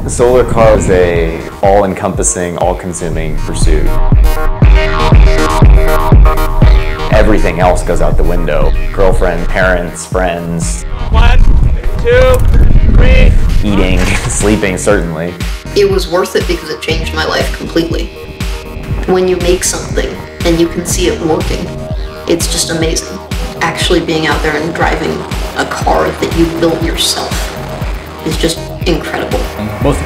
The solar car is a all-encompassing, all-consuming pursuit. Everything else goes out the window. Girlfriend, parents, friends. 1, 2, 3. Eating, sleeping, certainly. It was worth it because it changed my life completely. When you make something and you can see it working, it's just amazing. Actually being out there and driving a car that you built yourself is just incredible. Most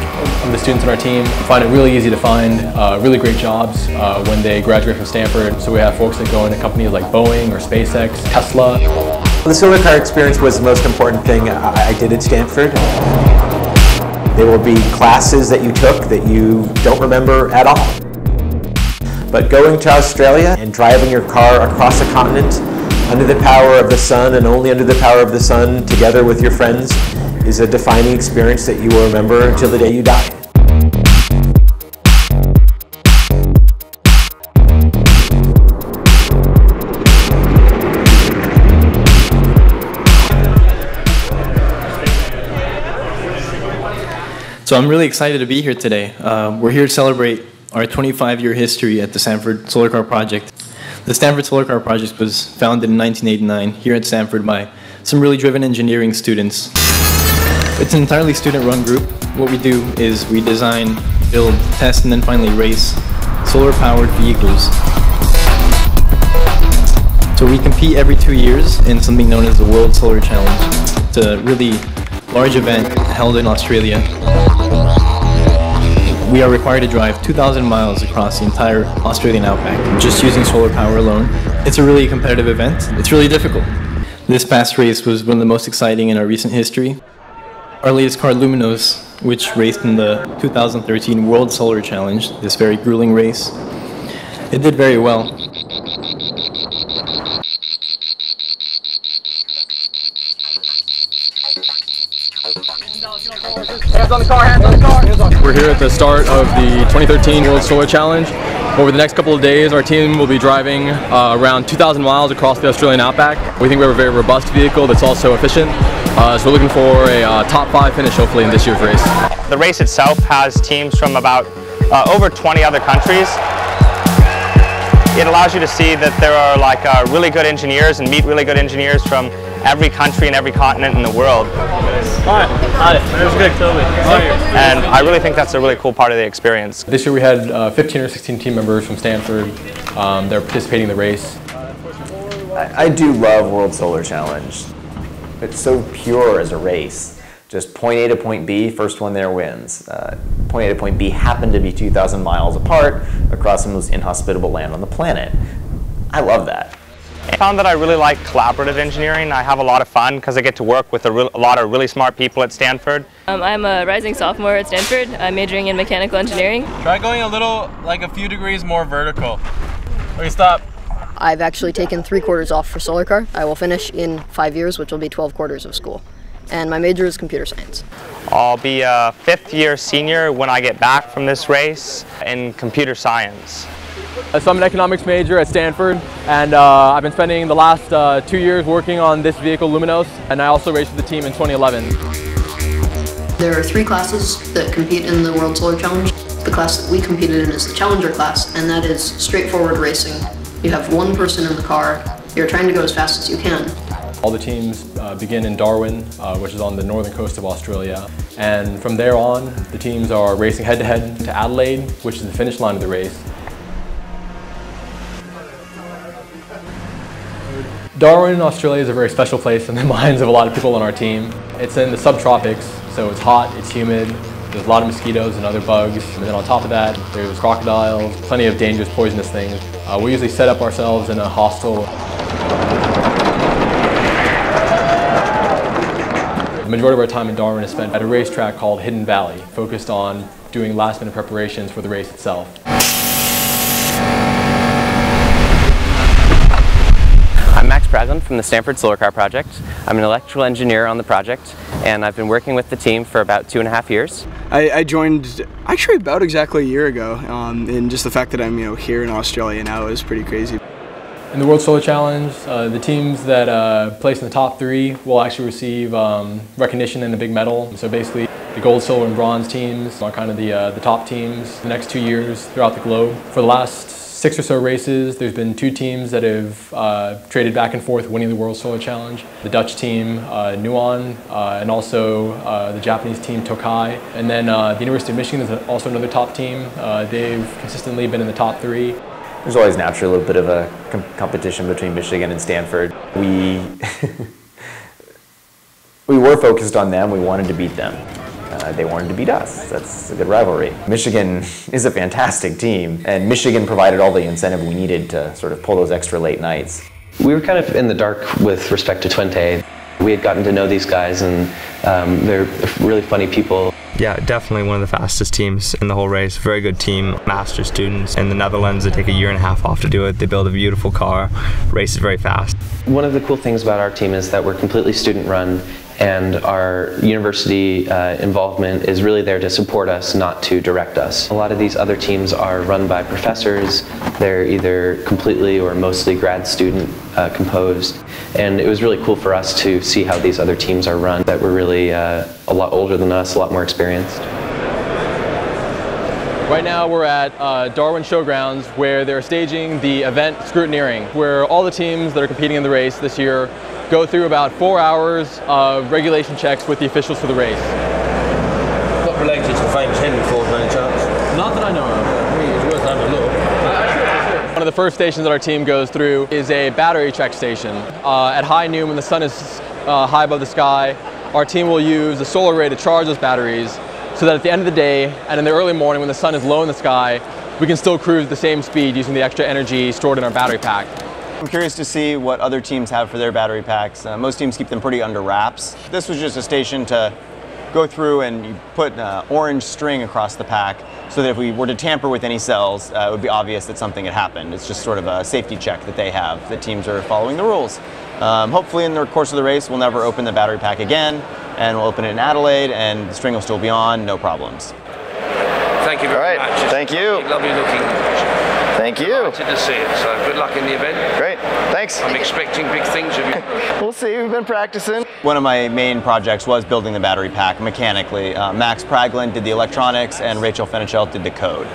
of the students on our team find it really easy to find really great jobs when they graduate from Stanford. So we have folks that go into companies like Boeing or SpaceX, Tesla. The solar car experience was the most important thing I did at Stanford. There will be classes that you took that you don't remember at all. But going to Australia and driving your car across the continent under the power of the sun and only under the power of the sun together with your friends is a defining experience that you will remember until the day you die. So I'm really excited to be here today. We're here to celebrate our 25-year history at the Stanford Solar Car Project. The Stanford Solar Car Project was founded in 1989 here at Stanford by some really driven engineering students. It's an entirely student-run group. What we do is we design, build, test, and then finally race solar-powered vehicles. So we compete every 2 years in something known as the World Solar Challenge. It's a really large event held in Australia. We are required to drive 2,000 miles across the entire Australian outback just using solar power alone. It's a really competitive event. It's really difficult. This past race was one of the most exciting in our recent history. Our latest car, Luminos, which raced in the 2013 World Solar Challenge, this very grueling race, it did very well. Hands on the car, hands on the car. We're here at the start of the 2013 World Solar Challenge. Over the next couple of days, our team will be driving around 2,000 miles across the Australian outback. We think we have a very robust vehicle that's also efficient. So we're looking for a top 5 finish hopefully in this year's race. The race itself has teams from about over 20 other countries. It allows you to see that there are really good engineers and meet really good engineers from every country and every continent in the world. Hi, that was good, totally. And I really think that's a really cool part of the experience. This year we had 15 or 16 team members from Stanford. They're participating in the race. I do love World Solar Challenge. It's so pure as a race. Just point A to point B, first one there wins. Point A to point B happen to be 2,000 miles apart across the most inhospitable land on the planet. I love that. I found that I really like collaborative engineering. I have a lot of fun because I get to work with a lot of really smart people at Stanford. I'm a rising sophomore at Stanford. I'm majoring in mechanical engineering. Try going a few degrees more vertical. Okay, stop. I've actually taken 3 quarters off for solar car. I will finish in 5 years, which will be 12 quarters of school. And my major is computer science. I'll be a 5th-year senior when I get back from this race in computer science. So I'm an economics major at Stanford, and I've been spending the last 2 years working on this vehicle, Luminos, and I also raced with the team in 2011. There are 3 classes that compete in the World Solar Challenge. The class that we competed in is the Challenger class, and that is straightforward racing. You have 1 person in the car, you're trying to go as fast as you can. All the teams begin in Darwin, which is on the northern coast of Australia, and from there on, the teams are racing head-to-head to Adelaide, which is the finish line of the race. Darwin, Australia is a very special place in the minds of a lot of people on our team. It's in the subtropics, so it's hot, it's humid, there's a lot of mosquitoes and other bugs, and then on top of that, there's crocodiles, plenty of dangerous, poisonous things. We usually set up ourselves in a hostel. The majority of our time in Darwin is spent at a racetrack called Hidden Valley, focused on doing last-minute preparations for the race itself. From the Stanford Solar Car Project. I'm an electrical engineer on the project, and I've been working with the team for about 2.5 years. I joined actually about exactly a year ago, and just the fact that I'm here in Australia now is pretty crazy. In the World Solar Challenge, the teams that place in the top 3 will actually receive recognition and a big medal. So basically, the gold, silver, and bronze teams are kind of the top teams the next 2 years throughout the globe. For the last 6 or so races, there's been 2 teams that have traded back and forth winning the World Solar Challenge. The Dutch team, Nuon, and also the Japanese team, Tokai. And then the University of Michigan is also another top team. They've consistently been in the top 3. There's always naturally a little bit of a competition between Michigan and Stanford. We were focused on them. We wanted to beat them. They wanted to beat us. That's a good rivalry. Michigan is a fantastic team, and Michigan provided all the incentive we needed to sort of pull those extra late nights. We were kind of in the dark with respect to Twente. We had gotten to know these guys, and they're really funny people. Yeah, definitely one of the fastest teams in the whole race. Very good team, master students. In the Netherlands, they take a year and a half off to do it. They build a beautiful car, races very fast. One of the cool things about our team is that we're completely student run, and our university involvement is really there to support us, not to direct us. A lot of these other teams are run by professors. They're either completely or mostly grad student composed, and it was really cool for us to see how these other teams are run that were really a lot older than us, a lot more experienced. Right now we're at Darwin Showgrounds, where they're staging the event Scrutineering, where all the teams that are competing in the race this year go through about 4 hours of regulation checks with the officials for the race. Not related to the famous Henry Ford, by any chance? Not that I know of. I mean, it's worth having a look. One of the first stations that our team goes through is a battery check station. At high noon, when the sun is high above the sky, our team will use the solar array to charge those batteries, so that at the end of the day and in the early morning when the sun is low in the sky, we can still cruise the same speed using the extra energy stored in our battery pack. I'm curious to see what other teams have for their battery packs. Most teams keep them pretty under wraps. This was just a station to go through and you put orange string across the pack so that if we were to tamper with any cells, it would be obvious that something had happened. It's just sort of a safety check that they have, that teams are following the rules. Hopefully in the course of the race, we'll never open the battery pack again, and we'll open it in Adelaide, and the string will still be on, no problems. Thank you very much. Thank you. Lovely looking. Thank you. Delighted to see it, so good luck in the event. Great, thanks. I'm expecting big things of you. We'll see, we've been practicing. One of my main projects was building the battery pack mechanically. Max Praglin did the electronics, and Rachel Fenichel did the code.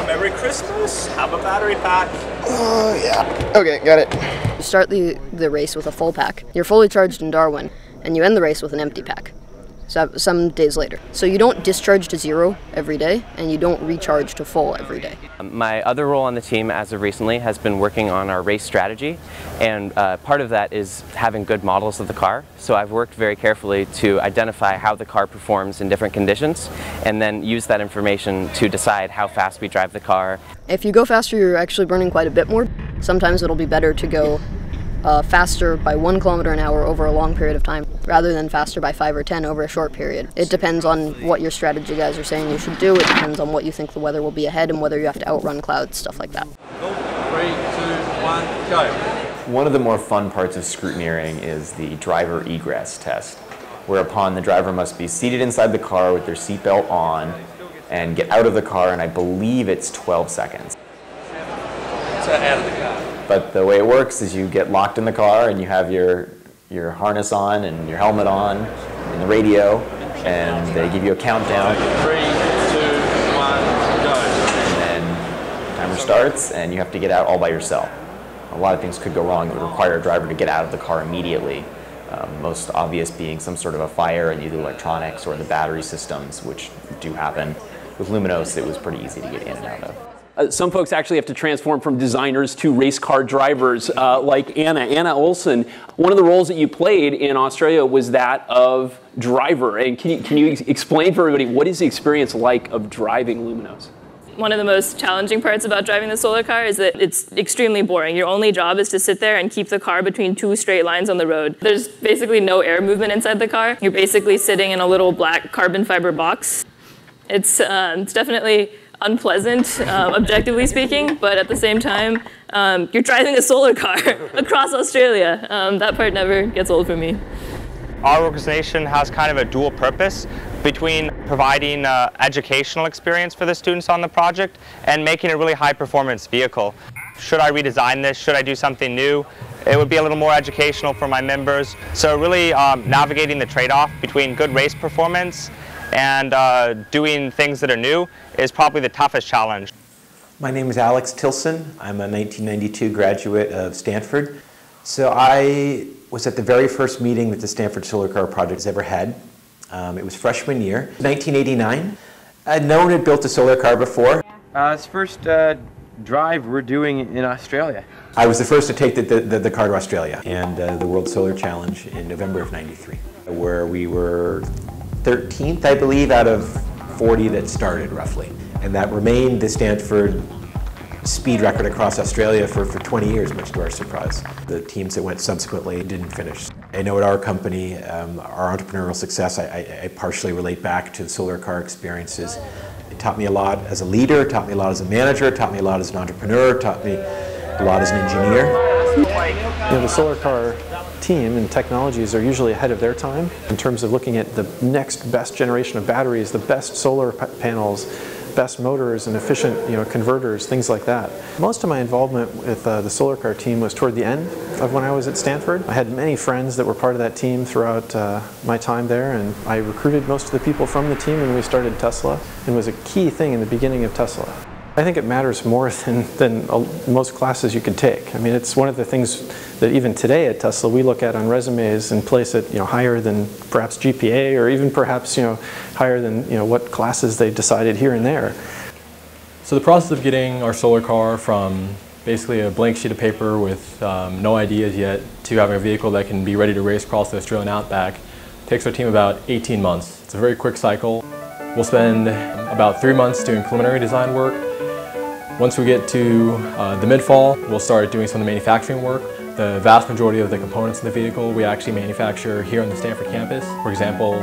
Merry Christmas, have a battery pack. Oh, yeah. Okay, got it. You start the race with a full pack. You're fully charged in Darwin, and you end the race with an empty pack. So some days later. So you don't discharge to 0 every day, and you don't recharge to full every day. My other role on the team as of recently has been working on our race strategy, and part of that is having good models of the car. So I've worked very carefully to identify how the car performs in different conditions, and then use that information to decide how fast we drive the car. If you go faster, you're actually burning quite a bit more. Sometimes it'll be better to go faster by 1 kilometer an hour over a long period of time, rather than faster by 5 or 10 over a short period. It depends on what your strategy guys are saying you should do. It depends on what you think the weather will be ahead and whether you have to outrun clouds, stuff like that. 3, 2, 1, go. One of the more fun parts of scrutineering is the driver egress test, whereupon the driver must be seated inside the car with their seatbelt on and get out of the car, and I believe it's 12 seconds. So out of the car. But the way it works is you get locked in the car and you have your harness on and your helmet on and the radio, and they give you a countdown. 3, 2, 1, go. And then the timer starts and you have to get out all by yourself. A lot of things could go wrong. It would require a driver to get out of the car immediately. Most obvious being some sort of a fire in either electronics or the battery systems, which do happen. With Luminos, it was pretty easy to get in and out of. Some folks actually have to transform from designers to race car drivers, like Anna Olsen. One of the roles that you played in Australia was that of driver. And can you explain for everybody, what is the experience like of driving Luminos? One of the most challenging parts about driving the solar car is that it's extremely boring. Your only job is to sit there and keep the car between 2 straight lines on the road. There's basically no air movement inside the car. You're basically sitting in a little black carbon fiber box. It's definitely unpleasant, objectively speaking, but at the same time, you're driving a solar car across Australia. That part never gets old for me. Our organization has kind of a dual purpose between providing educational experience for the students on the project and making a really high performance vehicle. should I redesign this? Should I do something new? It would be a little more educational for my members. So really navigating the trade-off between good race performance and doing things that are new is probably the toughest challenge. My name is Alex Tilson. I'm a 1992 graduate of Stanford. So I was at the very first meeting that the Stanford Solar Car Project has ever had. It was freshman year, 1989. No one had built a solar car before. It's the first drive we're doing in Australia. I was the first to take the car to Australia and the World Solar Challenge in November of '93, where we were 13th, I believe, out of 40 that started, roughly. And that remained the Stanford speed record across Australia for 20 years, much to our surprise. The teams that went subsequently didn't finish. I know at our company, our entrepreneurial success, I partially relate back to the solar car experiences. It taught me a lot as a leader, taught me a lot as a manager, taught me a lot as an entrepreneur, taught me a lot as an engineer. The solar car team and technologies are usually ahead of their time in terms of looking at the next best generation of batteries, the best solar panels, best motors and efficient converters, things like that. Most of my involvement with the solar car team was toward the end of when I was at Stanford. I had many friends that were part of that team throughout my time there, and I recruited most of the people from the team when we started Tesla, and was a key thing in the beginning of Tesla. I think it matters more than most classes you could take. I mean, it's one of the things that even today at Tesla we look at on resumes and place it higher than perhaps GPA, or even perhaps higher than what classes they decided here and there. So the process of getting our solar car from basically a blank sheet of paper with no ideas yet to having a vehicle that can be ready to race across the Australian outback takes our team about 18 months. It's a very quick cycle. We'll spend about 3 months doing preliminary design work. Once we get to the mid-fall, we'll start doing some of the manufacturing work. The vast majority of the components in the vehicle we actually manufacture here on the Stanford campus. For example,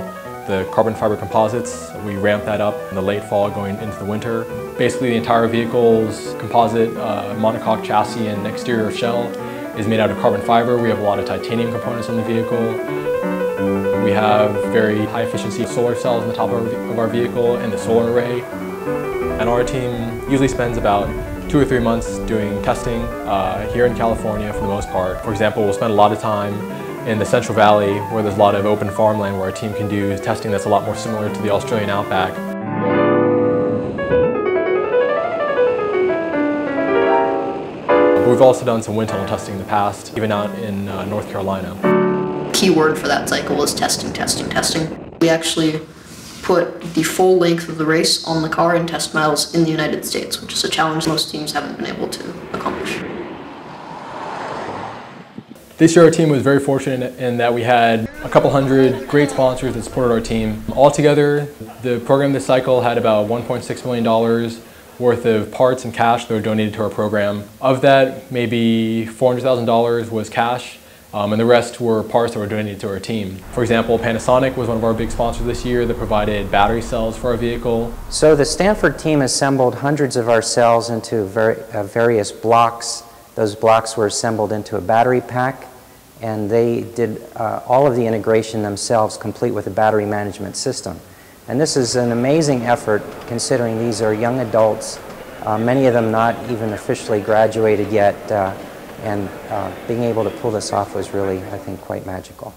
the carbon fiber composites, we ramp that up in the late fall going into the winter. Basically the entire vehicle's composite monocoque chassis and exterior shell is made out of carbon fiber. We have a lot of titanium components in the vehicle. We have very high efficiency solar cells on the top of our vehicle and the solar array. And our team usually spends about 2 or 3 months doing testing here in California for the most part. For example, we'll spend a lot of time in the Central Valley where there's a lot of open farmland where our team can do testing that's a lot more similar to the Australian outback. We've also done some wind tunnel testing in the past, even out in North Carolina. Key word for that cycle was testing, testing, testing. We actually put the full length of the race on the car in test miles in the United States, which is a challenge most teams haven't been able to accomplish. This year our team was very fortunate in that we had a couple hundred great sponsors that supported our team. Altogether, the program this cycle had about $1.6 million worth of parts and cash that were donated to our program. Of that, maybe $400,000 was cash, and the rest were parts that were donated to our team. For example, Panasonic was one of our big sponsors this year that provided battery cells for our vehicle. So the Stanford team assembled hundreds of our cells into various blocks. Those blocks were assembled into a battery pack, and they did all of the integration themselves, complete with a battery management system. And this is an amazing effort considering these are young adults, many of them not even officially graduated yet, and being able to pull this off was really, I think, quite magical.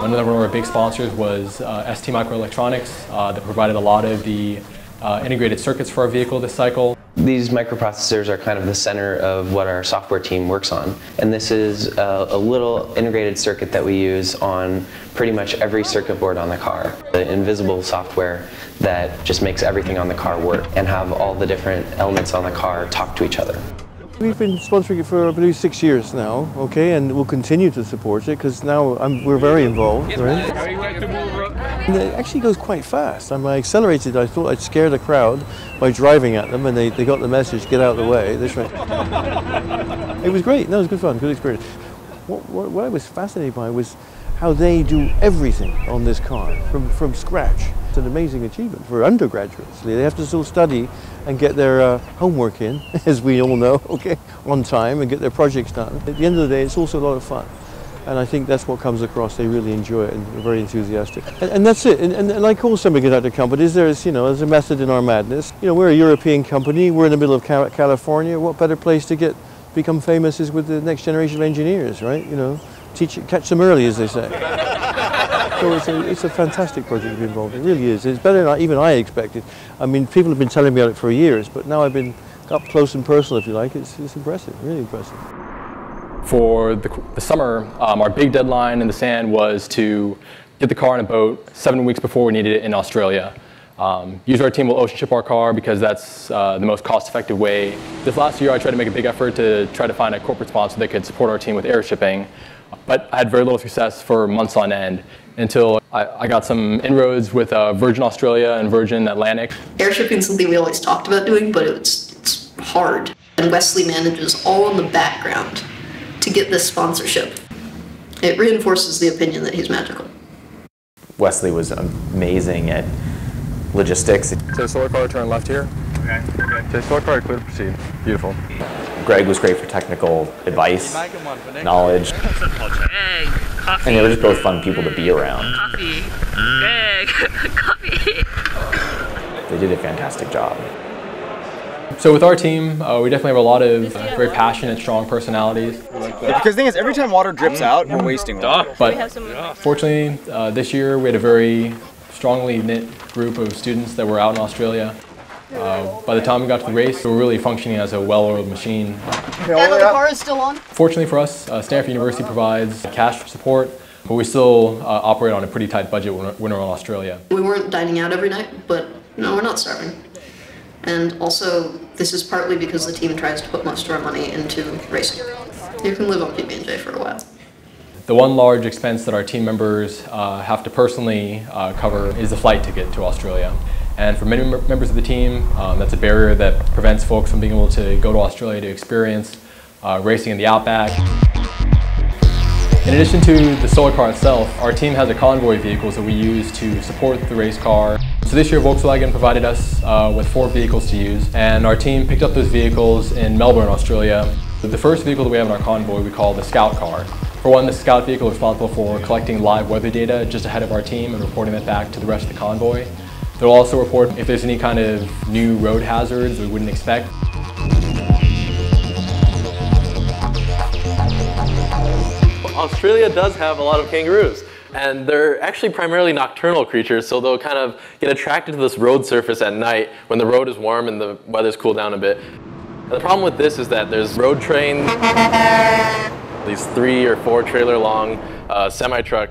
One of our big sponsors was ST Microelectronics that provided a lot of the integrated circuits for our vehicle this cycle. These microprocessors are kind of the center of what our software team works on. And this is a little integrated circuit that we use on pretty much every circuit board on the car. The invisible software that just makes everything on the car work and have all the different elements on the car talk to each other. We've been sponsoring it for, I believe, 6 years now, okay, and we'll continue to support it because now we're very involved, right? And it actually goes quite fast. I accelerated, I thought I'd scare the crowd by driving at them, and they got the message, get out of the way. This way. It was great, no, it was good fun, good experience. What I was fascinated by was how they do everything on this car from scratch. It's an amazing achievement for undergraduates. They have to still study and get their homework in, as we all know, okay, on time, and get their projects done. At the end of the day, it's also a lot of fun. And I think that's what comes across. They really enjoy it and are very enthusiastic. And that's it. And like all semiconductor companies, there's a method in our madness. We're a European company. We're in the middle of California. What better place to become famous is with the next generation of engineers, right? Catch them early, as they say. So it's a fantastic project to be involved in. It really is. It's better than even I expected. I mean, people have been telling me about it for years, but now I've been up close and personal, if you like. It's impressive, really impressive. For the summer, our big deadline in the sand was to get the car in a boat 7 weeks before we needed it in Australia. Usually our team will ocean ship our car because that's the most cost-effective way. This last year I tried to make a big effort to try to find a corporate sponsor that could support our team with air shipping, but I had very little success for months on end until I got some inroads with Virgin Australia and Virgin Atlantic. Air shipping is something we always talked about doing, but it's hard. And Wesley manages all in the background to get this sponsorship. It reinforces the opinion that he's magical. Wesley was amazing at logistics. So solar car, turn left here. Okay. Okay, solar car, clear to proceed. Beautiful. Greg was great for technical advice, knowledge, Egg, coffee. and they were just both fun people to be around. Coffee. Egg. Coffee. They did a fantastic job. So with our team, we definitely have a lot of very passionate, strong personalities. Because the thing is, every time water drips out, we're wasting water. But fortunately, this year we had a very strongly knit group of students that were out in Australia. By the time we got to the race, we were really functioning as a well-oiled machine. The car is still on? Fortunately for us, Stanford University provides cash support, but we still operate on a pretty tight budget when we're in Australia. We weren't dining out every night, but no, we're not starving. And also, this is partly because the team tries to put most of our money into racing. You can live on PB&J for a while. The one large expense that our team members have to personally cover is the flight ticket to Australia. And for many members of the team, that's a barrier that prevents folks from being able to go to Australia to experience racing in the outback. In addition to the solar car itself, our team has a convoy of vehicles that we use to support the race car. So this year Volkswagen provided us with 4 vehicles to use, and our team picked up those vehicles in Melbourne, Australia. The first vehicle that we have in our convoy we call the Scout car. For one, the Scout vehicle is responsible for collecting live weather data just ahead of our team and reporting that back to the rest of the convoy. They'll also report if there's any kind of new road hazards we wouldn't expect. Australia does have a lot of kangaroos, and they're actually primarily nocturnal creatures, so they'll kind of get attracted to this road surface at night when the road is warm and the weather's cooled down a bit. And the problem with this is that there's road trains, these 3 or 4 trailer long semi-truck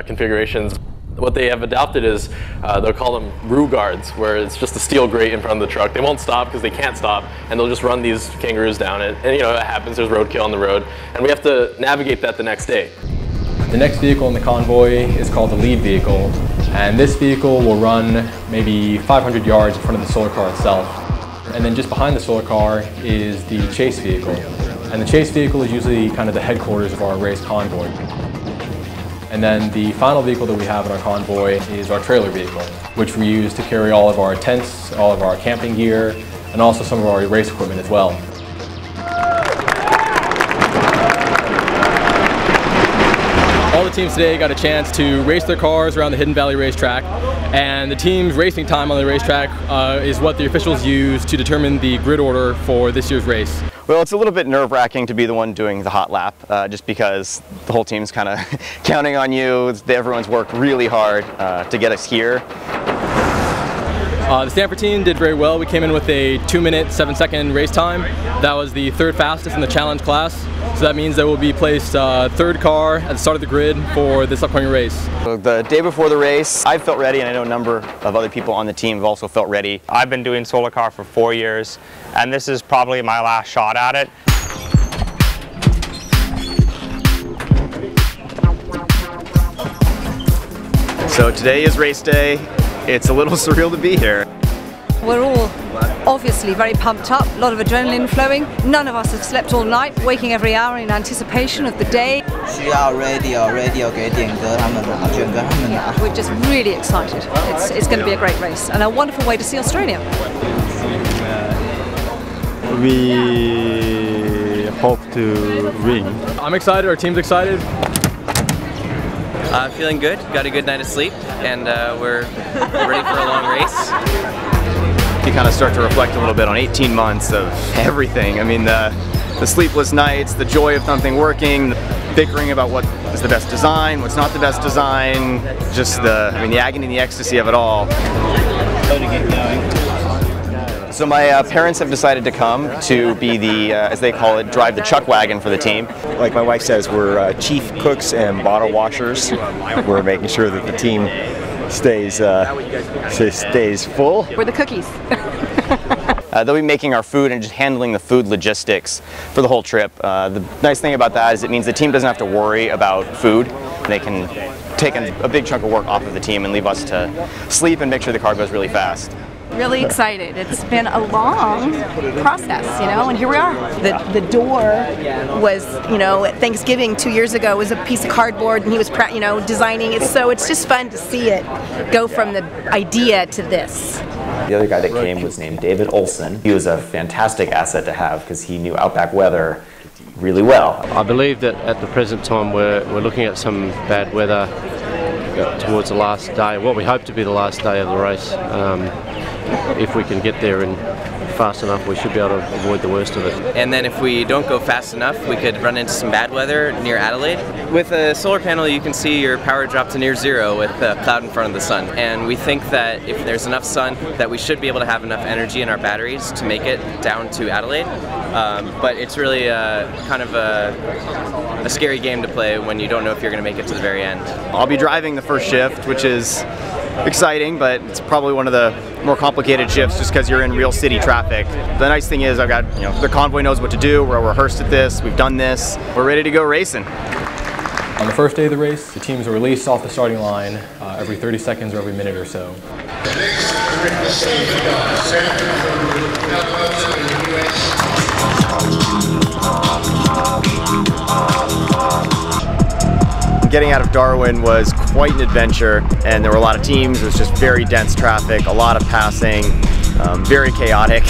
configurations. What they have adopted is, they'll call them roo guards, where it's just a steel grate in front of the truck. They won't stop because they can't stop, and they'll just run these kangaroos down. And it happens, there's roadkill on the road, and we have to navigate that the next day. The next vehicle in the convoy is called the lead vehicle, and this vehicle will run maybe 500 yards in front of the solar car itself. And then just behind the solar car is the chase vehicle. And the chase vehicle is usually kind of the headquarters of our race convoy. And then the final vehicle that we have in our convoy is our trailer vehicle, which we use to carry all of our tents, all of our camping gear, and also some of our race equipment as well. All the teams today got a chance to race their cars around the Hidden Valley racetrack, and the team's racing time on the racetrack is what the officials use to determine the grid order for this year's race. Well, it's a little bit nerve-wracking to be the one doing the hot lap, just because the whole team's kind of counting on you. Everyone's worked really hard to get us here. The Stanford team did very well. We came in with a 2-minute, 7-second race time. That was the 3rd fastest in the challenge class. So that means that we'll be placed 3rd car at the start of the grid for this upcoming race. So the day before the race, I felt ready, and I know a number of other people on the team have also felt ready. I've been doing solar car for 4 years, and this is probably my last shot at it. So today is race day. It's a little surreal to be here. We're all obviously very pumped up, a lot of adrenaline flowing. None of us have slept all night, waking every hour in anticipation of the day. We're just really excited. It's going to be a great race and a wonderful way to see Australia. We hope to win. I'm excited, our team's excited. Feeling good, got a good night of sleep, and we're ready for a long race. You kind of start to reflect a little bit on 18 months of everything. I mean, the sleepless nights, the joy of something working, the bickering about what is the best design, what's not the best design, just the agony and the ecstasy of it all. So my parents have decided to come to be the, as they call it, drive the chuck wagon for the team. Like my wife says, we're chief cooks and bottle washers. We're making sure that the team stays full. We're the cookies. They'll be making our food and just handling the food logistics for the whole trip. The nice thing about that is it means the team doesn't have to worry about food. They can take a big chunk of work off of the team and leave us to sleep and make sure the car goes really fast. Really excited. It's been a long process, you know, and here we are. The door was, you know, at Thanksgiving 2 years ago was a piece of cardboard, and he was, you know, designing it. So it's just fun to see it go from the idea to this. The other guy that came was named David Olson. He was a fantastic asset to have because he knew outback weather really well. I believe that at the present time we're looking at some bad weather towards the last day, what we hope to be the last day of the race. If we can get there and fast enough, we should be able to avoid the worst of it. And then if we don't go fast enough, we could run into some bad weather near Adelaide. With a solar panel, you can see your power drop to near zero with a cloud in front of the sun. And we think that if there's enough sun, that we should be able to have enough energy in our batteries to make it down to Adelaide. But it's really kind of a scary game to play when you don't know if you're going to make it to the very end. I'll be driving the first shift, which is exciting, but it's probably one of the more complicated shifts just because you're in real city traffic. The nice thing is I've got, you know, the convoy knows what to do, we're rehearsed at this, we've done this, we're ready to go racing. On the first day of the race, the teams are released off the starting line every 30 seconds or every minute or so. Getting out of Darwin was quite an adventure, and there were a lot of teams. It was just very dense traffic, a lot of passing, very chaotic.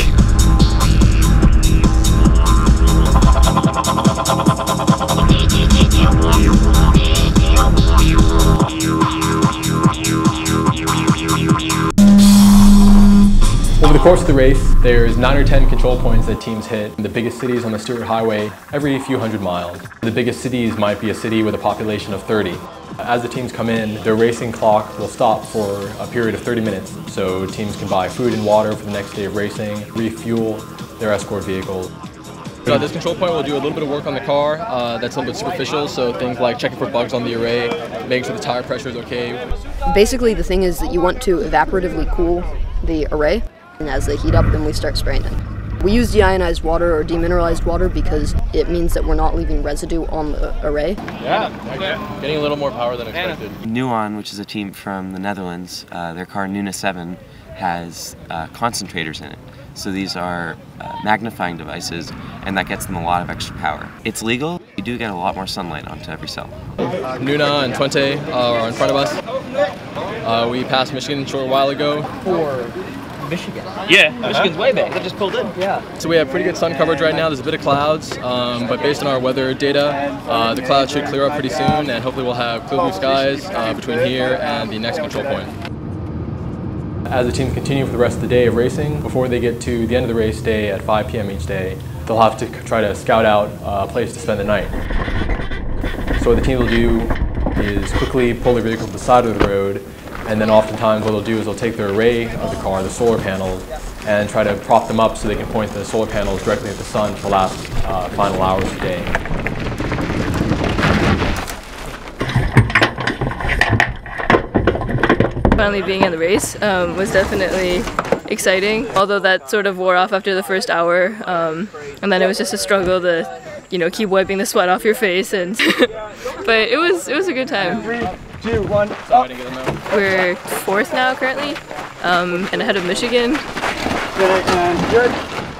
Over the course of the race, there's 9 or 10 control points that teams hit in the biggest cities on the Stewart Highway every few hundred miles. The biggest cities might be a city with a population of 30. As the teams come in, their racing clock will stop for a period of 30 minutes, so teams can buy food and water for the next day of racing, refuel their escort vehicles. So at this control point, we'll do a little bit of work on the car that's a little bit superficial, so things like checking for bugs on the array, making sure the tire pressure is okay. Basically, the thing is that you want to evaporatively cool the array, and as they heat up, then we start spraying them. We use deionized water or demineralized water because it means that we're not leaving residue on the array. Yeah, getting a little more power than expected. Nuon, which is a team from the Netherlands, their car Nuna 7 has concentrators in it. So these are magnifying devices, and that gets them a lot of extra power. It's legal. You do get a lot more sunlight onto every cell. Nuna and Twente are in front of us. We passed Michigan a short while ago. Michigan. Yeah, Michigan's way back. They just pulled in. Yeah. So we have pretty good sun coverage right now. There's a bit of clouds, but based on our weather data, the clouds should clear up pretty soon, and hopefully we'll have clear blue skies between here and the next control point. As the teams continue for the rest of the day of racing, before they get to the end of the race day at 5 p.m. each day, they'll have to try to scout out a place to spend the night. So what the team will do is quickly pull their vehicle to the side of the road, and then oftentimes what they'll do is they'll take their array of the car, the solar panels, and try to prop them up so they can point the solar panels directly at the sun for the last final hours of the day. Finally being in the race was definitely exciting, although that sort of wore off after the first hour, and then it was just a struggle to, you know, keep wiping the sweat off your face, and but it was a good time. 3, 2, 1, up. We're 4th now currently, and ahead of Michigan.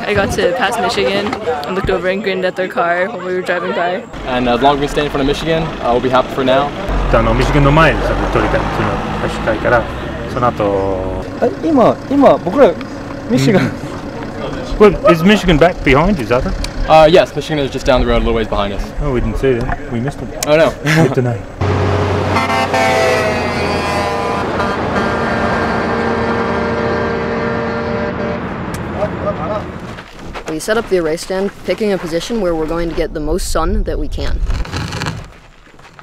I got to pass Michigan and looked over and grinned at their car while we were driving by. And as long as we stay in front of Michigan, we'll be happy for now. ミシガンの前で撮りたいっていうのがしたいから、その後。今僕らミシガン。Well, is Michigan back behind? Is that it? Yes, Michigan is just down the road a little ways behind us. Oh, we didn't see them. We missed them. Oh no. Good to know. we set up the array stand, picking a position where we're going to get the most sun that we can.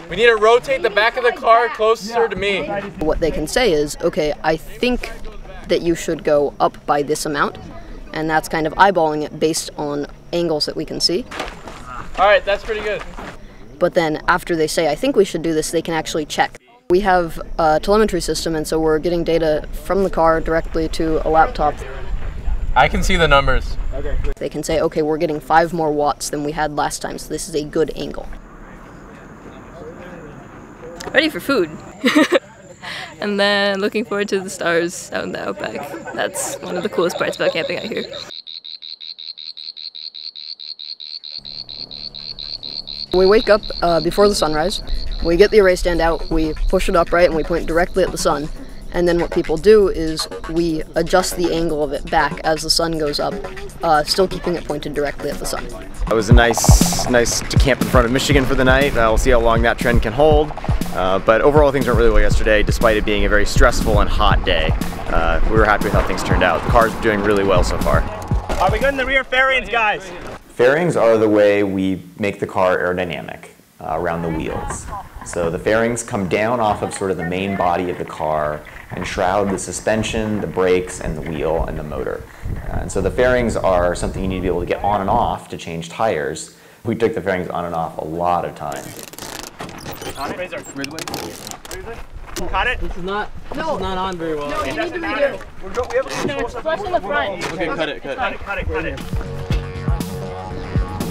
We need to rotate the back of the car closer to me. What they can say is, okay, I think that you should go up by this amount, and that's kind of eyeballing it based on angles that we can see. All right, that's pretty good. But then after they say, I think we should do this, they can actually check. We have a telemetry system, and so we're getting data from the car directly to a laptop. I can see the numbers. They can say, okay, we're getting 5 more watts than we had last time, so this is a good angle. Ready for food. And then looking forward to the stars out in the outback. That's one of the coolest parts about camping out here. We wake up before the sunrise, we get the array stand out, we push it upright and we point directly at the sun. And then what people do is we adjust the angle of it back as the sun goes up, still keeping it pointed directly at the sun. It was nice to camp in front of Michigan for the night. We'll see how long that trend can hold. But overall things went really well yesterday, despite it being a very stressful and hot day. We were happy with how things turned out. The car's doing really well so far. Are we good in the rear fairings, guys? Fairings are the way we make the car aerodynamic around the wheels. So the fairings come down off of sort of the main body of the car and shroud the suspension, the brakes, and the wheel and the motor. And so the fairings are something you need to be able to get on and off to change tires. We took the fairings on and off a lot of time. Razor. Cut it. This is not on very well. No, you need to redo it. No, it's flush in the front. Okay, cut it.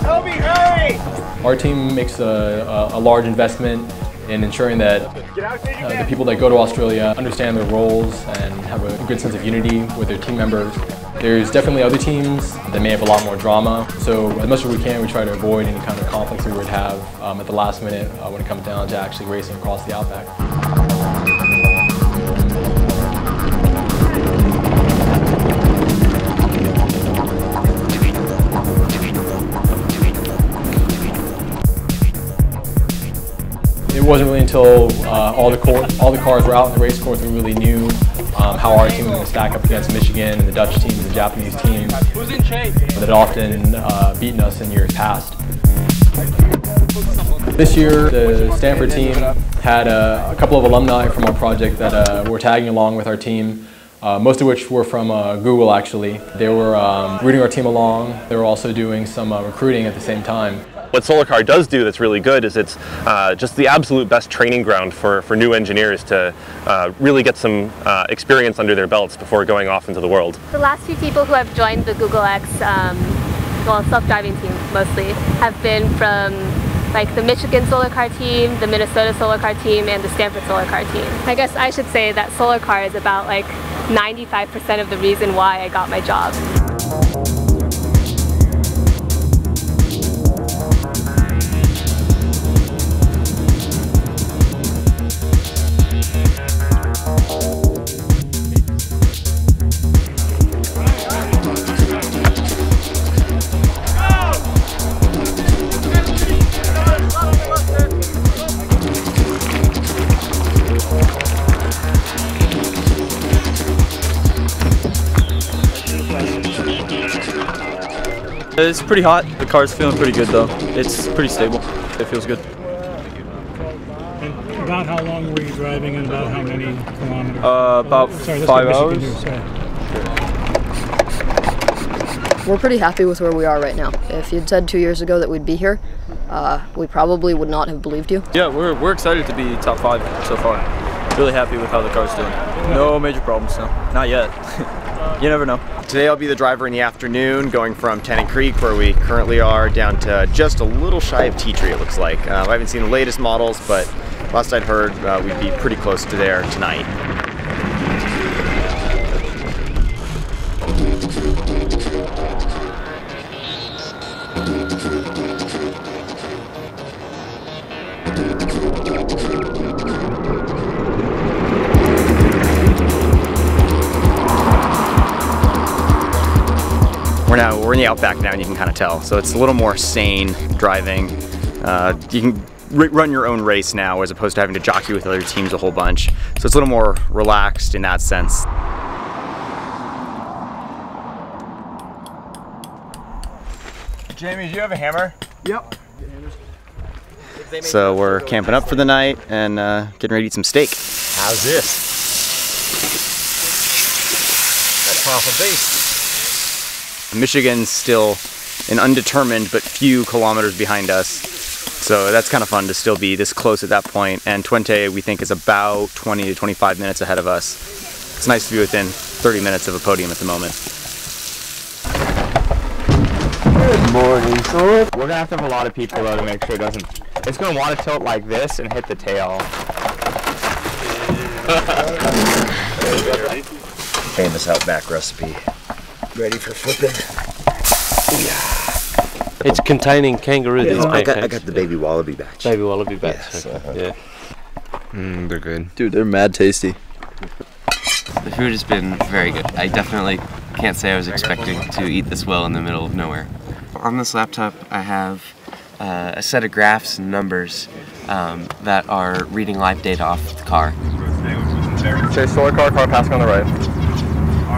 Toby, hurry! Our team makes a large investment in ensuring that the people that go to Australia understand their roles and have a good sense of unity with their team members. There's definitely other teams that may have a lot more drama, so as much as we can, we try to avoid any kind of conflicts we would have at the last minute when it comes down to actually racing across the outback. It wasn't really until all the cars were out in the race course we really knew how our team was going to stack up against Michigan and the Dutch teams and the Japanese teams that had often beaten us in years past. This year, the Stanford team had a couple of alumni from our project that were tagging along with our team, most of which were from Google actually. They were rooting our team along. They were also doing some recruiting at the same time. What SolarCar does do that's really good is it's just the absolute best training ground for new engineers to really get some experience under their belts before going off into the world. The last few people who have joined the Google X, well, self-driving team mostly, have been from like the Michigan SolarCar team, the Minnesota SolarCar team, and the Stanford SolarCar team. I guess I should say that SolarCar is about like 95% of the reason why I got my job. It's pretty hot. The car's feeling pretty good though. It's pretty stable. It feels good. And about how long were you driving and about how many kilometers? About 5 hours. We're pretty happy with where we are right now. If you'd said 2 years ago that we'd be here, we probably would not have believed you. Yeah, we're excited to be top 5 so far. Really happy with how the car's doing. No major problems, no. Not yet. You never know. Today I'll be the driver in the afternoon, going from Tennant Creek, where we currently are, down to just a little shy of Tea Tree, it looks like. I haven't seen the latest models, but last I'd heard we'd be pretty close to there tonight. We're in the outback now, and you can kind of tell. So it's a little more sane driving. You can run your own race now, as opposed to having to jockey with other teams a whole bunch. So it's a little more relaxed in that sense. Jamie, do you have a hammer? Yep. So we're camping up for the night and getting ready to eat some steak. How's this? That's half a beef. Michigan's still an undetermined but few kilometers behind us. So that's kind of fun to still be this close at that point. And Twente, we think, is about 20 to 25 minutes ahead of us. It's nice to be within 30 minutes of a podium at the moment. Good morning, so we're gonna have to have a lot of people though to make sure it doesn't. It's gonna want to tilt like this and hit the tail. Famous Outback recipe. Ready for flipping? Yeah. It's containing kangaroo. These I pancakes. got the baby wallaby batch. Baby wallaby batch. Yes, okay. Yeah. They're good. Dude, they're mad tasty. The food has been very good. I definitely can't say I was expecting to eat this well in the middle of nowhere. On this laptop I have a set of graphs and numbers that are reading live data off the car. Okay, solar car passing on the right.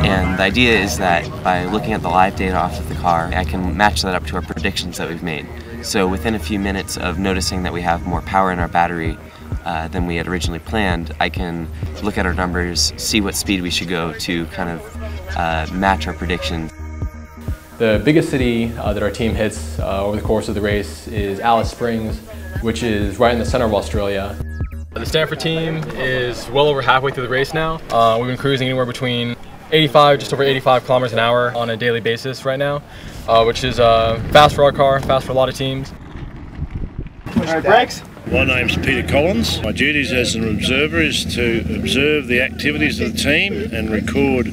And the idea is that by looking at the live data off of the car, I can match that up to our predictions that we've made. So within a few minutes of noticing that we have more power in our battery than we had originally planned, I can look at our numbers, see what speed we should go to kind of match our predictions. The biggest city that our team hits over the course of the race is Alice Springs, which is right in the center of Australia. The Stanford team is well over halfway through the race now. We've been cruising anywhere between 85, just over 85 kilometers an hour on a daily basis right now, which is fast for our car, fast for a lot of teams. All right, brakes. My name's Peter Collins. My duties as an observer is to observe the activities of the team and record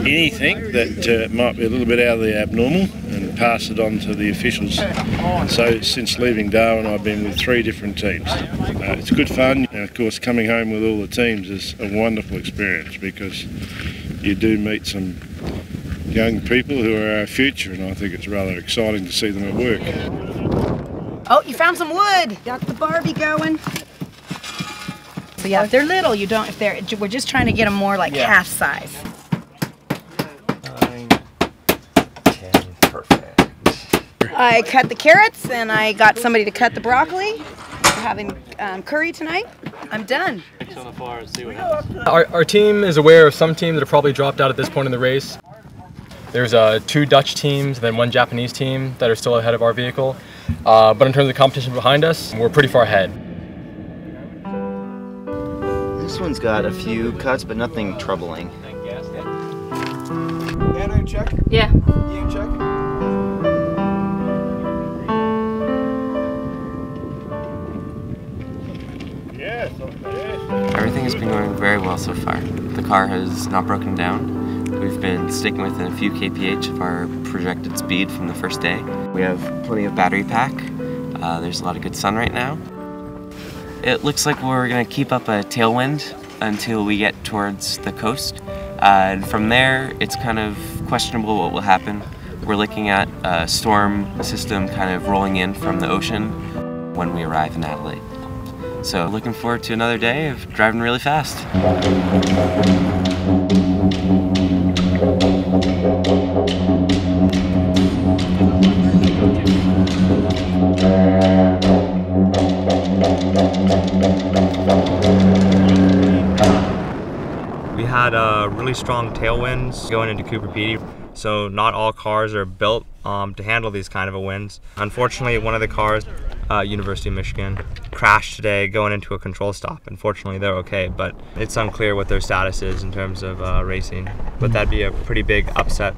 anything that might be a little bit out of the abnormal and pass it on to the officials. And so since leaving Darwin I've been with 3 different teams. It's good fun, and of course coming home with all the teams is a wonderful experience because you do meet some young people who are our future, and I think it's rather exciting to see them at work. Oh, you found some wood. Got the Barbie going. So yeah, if they're little, you don't. If they're, we're just trying to get them more like half size. 9, 10, perfect. I cut the carrots, and I got somebody to cut the broccoli. We're having curry tonight. I'm done. Our team is aware of some teams that have probably dropped out at this point in the race. There's 2 Dutch teams, then 1 Japanese team that are still ahead of our vehicle. But in terms of the competition behind us, we're pretty far ahead. This one's got a few cuts, but nothing troubling. Anna, you check? Yeah. You check? Everything has been going very well so far. The car has not broken down. We've been sticking within a few kph of our projected speed from the first day. We have plenty of battery pack. There's a lot of good sun right now. It looks like we're going to keep up a tailwind until we get towards the coast. And from there, it's kind of questionable what will happen. We're looking at a storm system kind of rolling in from the ocean when we arrive in Adelaide. So looking forward to another day of driving really fast. We had really strong tailwinds going into Cooper Pedy, so not all cars are built to handle these kind of a winds. Unfortunately, one of the cars, University of Michigan, crashed today going into a control stop. Unfortunately, they're okay, but it's unclear what their status is in terms of racing. But that'd be a pretty big upset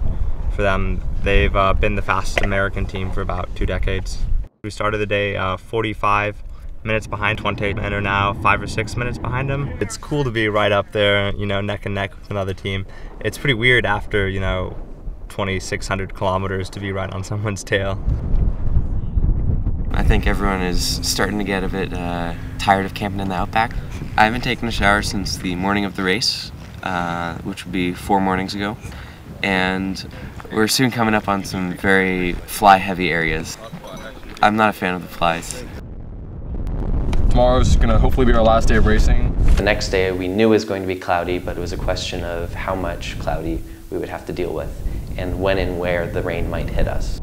for them. They've been the fastest American team for about 2 decades. We started the day 45 minutes behind Twente and are now 5 or 6 minutes behind them. It's cool to be right up there, you know, neck and neck with another team. It's pretty weird after, you know, 2,600 kilometers to be right on someone's tail. I think everyone is starting to get a bit tired of camping in the outback. I haven't taken a shower since the morning of the race, which would be 4 mornings ago. And we're soon coming up on some very fly-heavy areas. I'm not a fan of the flies. Tomorrow's gonna hopefully be our last day of racing. The next day we knew it was going to be cloudy, but it was a question of how much cloudy we would have to deal with and when and where the rain might hit us.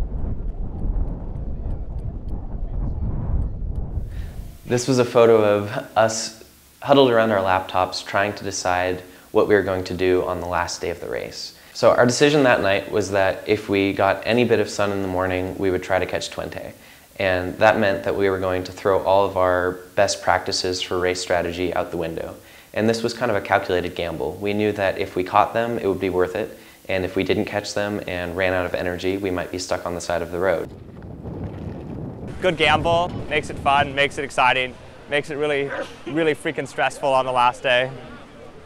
This was a photo of us huddled around our laptops trying to decide what we were going to do on the last day of the race. So our decision that night was that if we got any bit of sun in the morning, we would try to catch Twente. And that meant that we were going to throw all of our best practices for race strategy out the window. And this was kind of a calculated gamble. We knew that if we caught them, it would be worth it. And if we didn't catch them and ran out of energy, we might be stuck on the side of the road. Good gamble, makes it fun, makes it exciting, makes it really freaking stressful on the last day.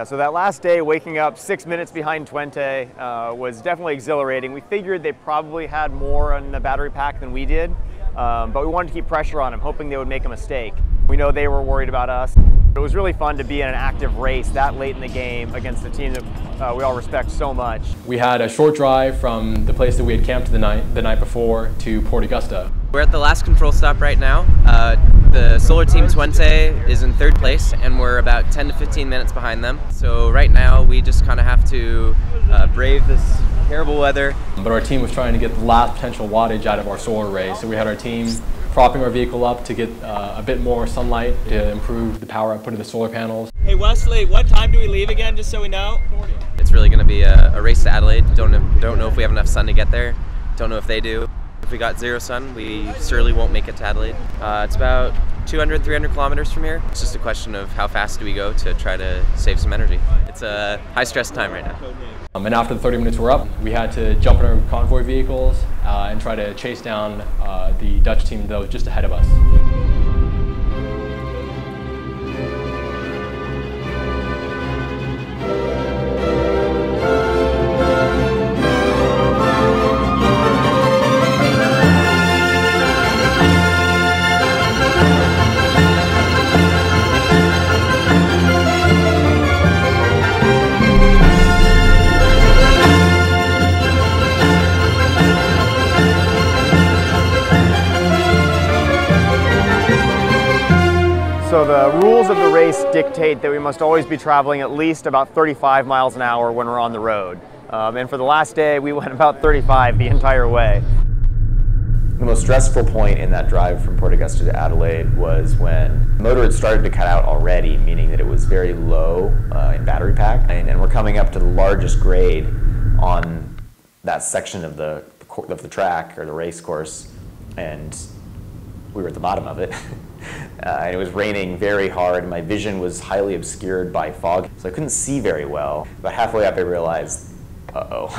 So that last day, waking up 6 minutes behind Twente was definitely exhilarating. We figured they probably had more on the battery pack than we did, but we wanted to keep pressure on them, hoping they would make a mistake. We know they were worried about us. It was really fun to be in an active race that late in the game against a team that we all respect so much. We had a short drive from the place that we had camped the night before to Port Augusta. We're at the last control stop right now. The Solar Team Twente is in 3rd place and we're about 10 to 15 minutes behind them. So right now we just kind of have to brave this terrible weather. But our team was trying to get the last potential wattage out of our solar array. So we had our team propping our vehicle up to get a bit more sunlight to improve the power output of the solar panels. Hey Wesley, what time do we leave again, just so we know? It's really going to be a race to Adelaide. Don't know if we have enough sun to get there. Don't know if they do. If we got 0 sun, we surely won't make it to Adelaide. It's about 200, 300 kilometers from here. It's just a question of how fast do we go to try to save some energy. It's a high stress time right now. And after the 30 minutes were up, we had to jump in our convoy vehicles and try to chase down the Dutch team that was just ahead of us. So the rules of the race dictate that we must always be traveling at least about 35 miles an hour when we're on the road. And for the last day, we went about 35 the entire way. The most stressful point in that drive from Port Augusta to Adelaide was when the motor had started to cut out already, meaning that it was very low in battery pack. And we're coming up to the largest grade on that section of the track or the race course, and we were at the bottom of it. And it was raining very hard. My vision was highly obscured by fog, so I couldn't see very well. About halfway up, I realized, uh-oh,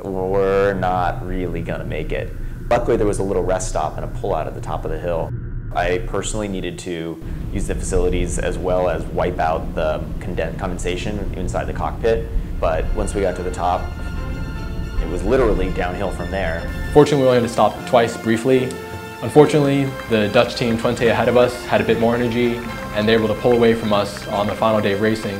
we're not really gonna make it. Luckily, there was a little rest stop and a pull-out at the top of the hill. I personally needed to use the facilities as well as wipe out the condensation inside the cockpit, but once we got to the top, it was literally downhill from there. Fortunately, we only had to stop twice briefly. Unfortunately, the Dutch team Twente ahead of us had a bit more energy, and they were able to pull away from us on the final day of racing.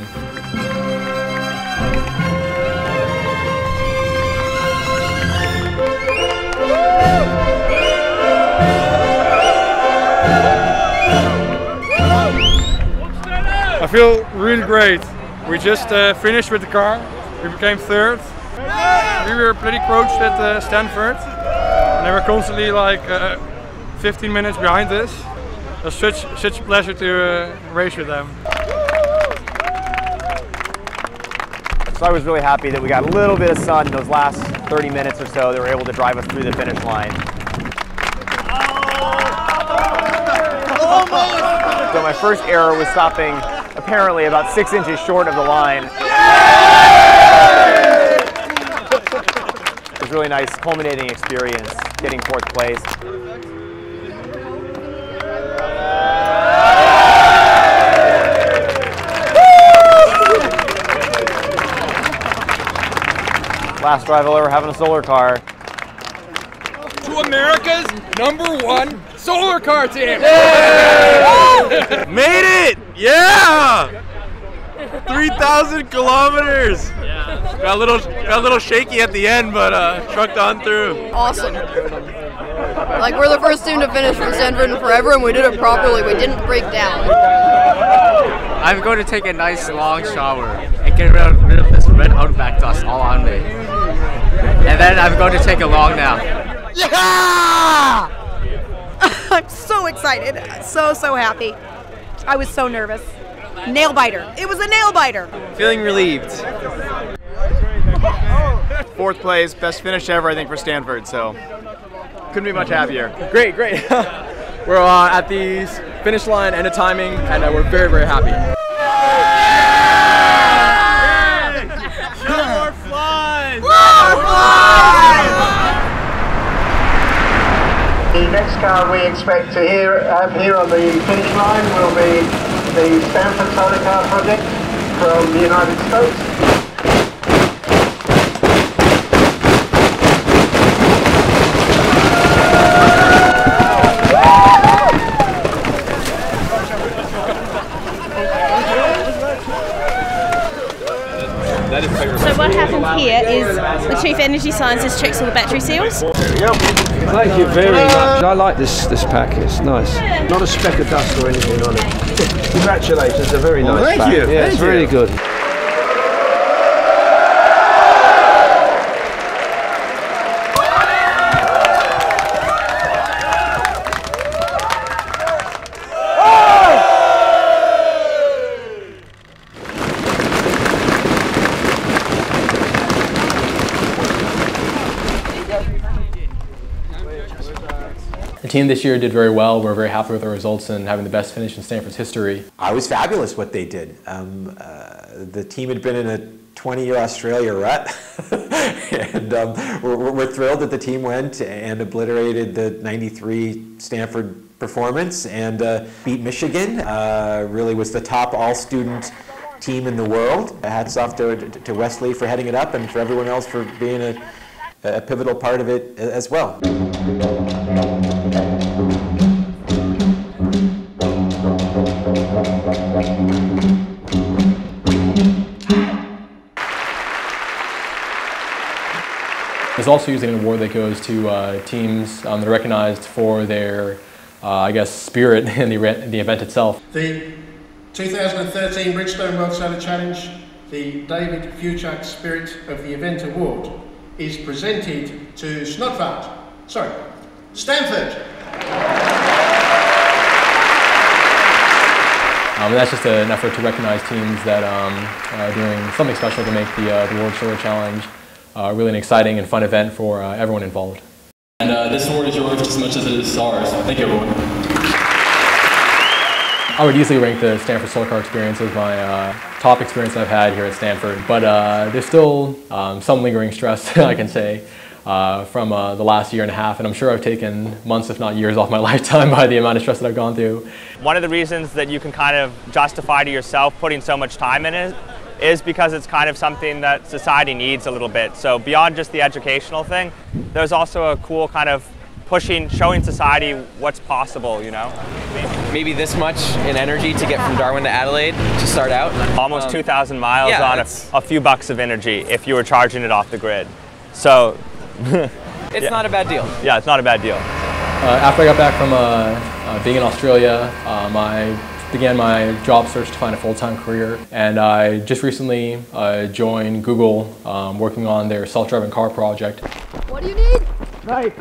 I feel really great. We just finished with the car. We became 3rd. We were pretty close at Stanford. And they were constantly like 15 minutes behind us. It was such a pleasure to race with them. So I was really happy that we got a little bit of sun in those last 30 minutes or so that were able to drive us through the finish line. So my first error was stopping apparently about 6 inches short of the line. It was a really nice culminating experience, getting 4th place. Last drive I'll ever have in a solar car. To America's #1 solar car team! Made it! Yeah! 3,000 kilometers! Yeah. Got a little shaky at the end, but trucked on through. Awesome. Like, we're the first team to finish from Stanford in forever, and we did it properly. We didn't break down. I'm going to take a nice long shower and get rid of this red Outback dust all on me. And then I'm going to take a long nap. Yeah! I'm so excited, so happy. I was so nervous. Nail biter. It was a nail biter. Feeling relieved. 4th place, best finish ever, I think, for Stanford, so couldn't be much happier. Great. We're at the finish line, end of timing, and we're very happy. More flies! The next car we expect to have here on the finish line will be the Stanford Solar Car project from the United States. So what happens here is the Chief Energy Scientist checks all the battery seals. Thank you very much. I like this pack, it's nice. Not a speck of dust or anything on it. Congratulations, it's a very nice pack. Thank you. Yeah, it's really good. The team this year did very well. We're very happy with our results and having the best finish in Stanford's history. It was fabulous what they did. The team had been in a 20-year Australia rut, and we're thrilled that the team went and obliterated the '93 Stanford performance and beat Michigan. Really was the top all-student team in the world. Hats off to Wesley for heading it up and for everyone else for being a pivotal part of it as well. There's also usually an award that goes to teams that are recognized for their, I guess, spirit in the event itself. The 2013 Bridgestone World Solar Challenge, the David Fuchak Spirit of the Event Award, is presented to Stanford. And that's just an effort to recognize teams that are doing something special to make the World Solar Challenge really an exciting and fun event for everyone involved. And this award is yours just as much as it is ours. Thank you, everyone. I would easily rank the Stanford Solar Car experience as my top experience I've had here at Stanford, but there's still some lingering stress, I can say, from the last year and a half, and I'm sure I've taken months, if not years, off my lifetime by the amount of stress that I've gone through. One of the reasons that you can kind of justify to yourself putting so much time in it is because it's kind of something that society needs a little bit. So beyond just the educational thing, there's also a cool kind of showing society what's possible, you know? Maybe this much in energy to get from Darwin to Adelaide to start out. Almost 2,000 miles yeah, on a few bucks of energy if you were charging it off the grid. So it's not a bad deal. Yeah, it's not a bad deal. After I got back from being in Australia, I began my job search to find a full-time career, and I just recently joined Google working on their self-driving car project. What do you need? Right.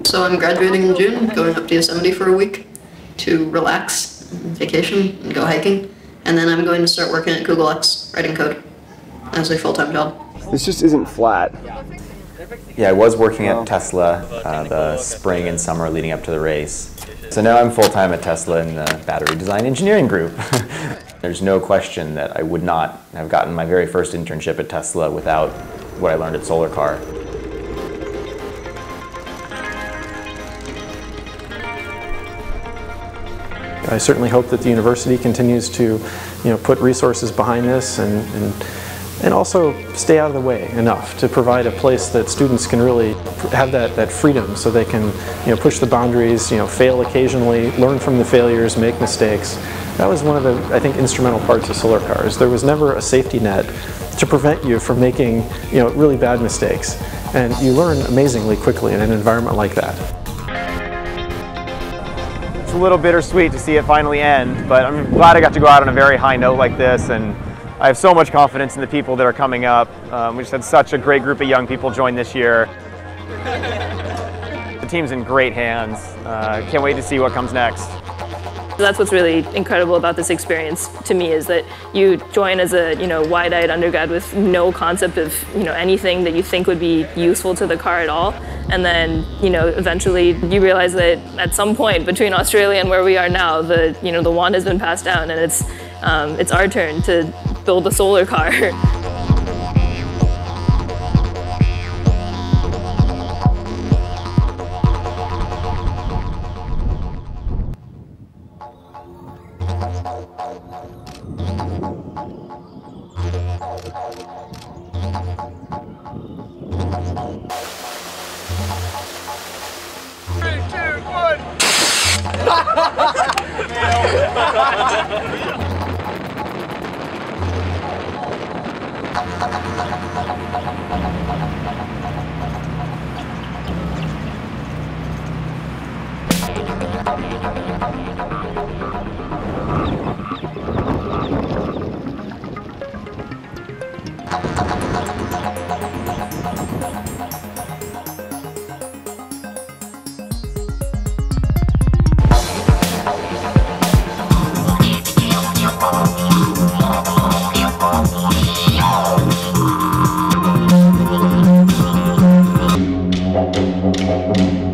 So I'm graduating in June, going up to Yosemite for a week to relax, vacation, and go hiking. And then I'm going to start working at Google X, writing code as a full-time job. This just isn't flat. Yeah, I was working at Tesla the spring and summer leading up to the race. So now I'm full-time at Tesla in the battery design engineering group. There's no question that I would not have gotten my very first internship at Tesla without what I learned at Solar Car. I certainly hope that the university continues to, put resources behind this and also stay out of the way enough to provide a place that students can really have that freedom so they can, push the boundaries, fail occasionally, learn from the failures, make mistakes. That was one of the, I think, instrumental parts of Solar Cars. There was never a safety net to prevent you from making, really bad mistakes. And you learn amazingly quickly in an environment like that. It's a little bittersweet to see it finally end, but I'm glad I got to go out on a very high note like this, and I have so much confidence in the people that are coming up. We just had such a great group of young people join this year. The team's in great hands. Can't wait to see what comes next. That's what's really incredible about this experience to me, is that you join as a wide-eyed undergrad with no concept of anything that you think would be useful to the car at all, and then eventually you realize that at some point between Australia and where we are now, the wand has been passed down, and it's our turn to build a solar car. Thank you.